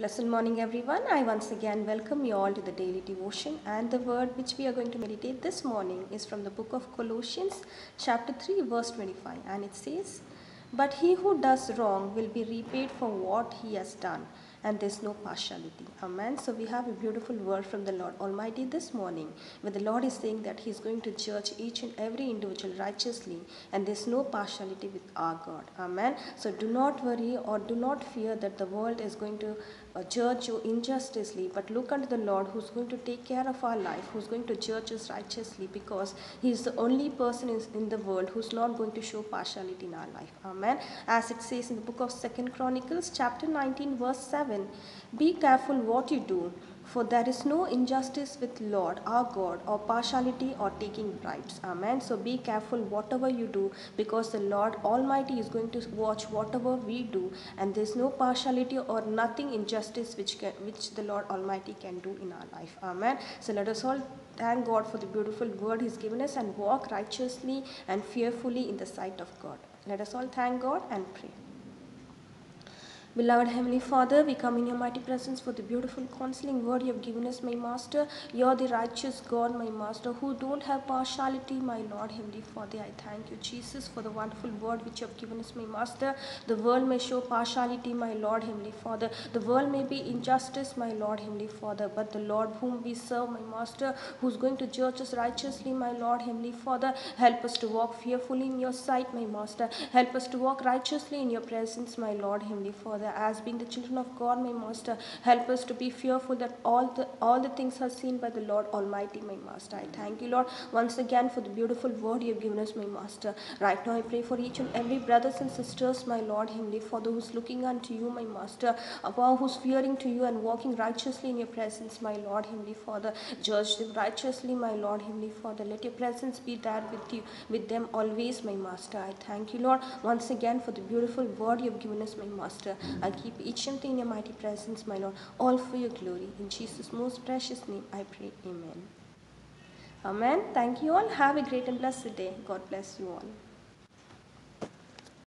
Blessed morning, everyone. I once again welcome you all to the daily devotion, and the word which we are going to meditate this morning is from the book of Colossians, chapter 3, verse 25, and it says, "But he who does wrong will be repaid for what he has done, and there's no partiality." Amen. So we have a beautiful word from the Lord Almighty this morning, where the Lord is saying that He's going to judge each and every individual righteously, and there's no partiality with our God. Amen. So do not worry or do not fear that the world is going to judge you injustice, but look unto the Lord who's going to take care of our life, who's going to judge us righteously, because He is the only person in the world who's not going to show partiality in our life. Amen. As it says in the book of 2 Chronicles, chapter 19, verse 7, "Be careful what you do, for there is no injustice with Lord our God, or partiality or taking bribes." Amen. So be careful whatever you do, because the Lord Almighty is going to watch whatever we do, and there's no partiality or nothing injustice which the Lord Almighty can do in our life. Amen. So let us all thank God for the beautiful word He's given us and walk righteously and fearfully in the sight of God. Let us all thank God and pray. Beloved Heavenly Father, we come in your mighty presence for the beautiful counseling word you have given us, my Master. You are the righteous God, my Master, who don't have partiality, my Lord Heavenly Father. I thank you, Jesus, for the wonderful word which you have given us, my Master. The world may show partiality, my Lord Heavenly Father. The world may be injustice, my Lord Heavenly Father, but the Lord whom we serve, my Master, who's going to judge us righteously, my Lord Heavenly Father, help us to walk fearfully in your sight, my Master. Help us to walk righteously in your presence, my Lord Heavenly Father. As being the children of God, my Master, help us to be fearful that all the things are seen by the Lord Almighty, my Master. I thank you, Lord, once again for the beautiful word you have given us, my Master. Right now I pray for each and every brothers and sisters, my Lord Heavenly Father, who's looking unto you, my Master, who's fearing to you and walking righteously in your presence, my Lord Heavenly Father. Judge them righteously, my Lord Heavenly Father. Let your presence be there with them always, my Master. I thank you, Lord, once again for the beautiful word you have given us, my Master. I keep each and everything in your mighty presence, my Lord, all for your glory. In Jesus' most precious name I pray. Amen. Amen. Thank you all. Have a great and blessed day. God bless you all.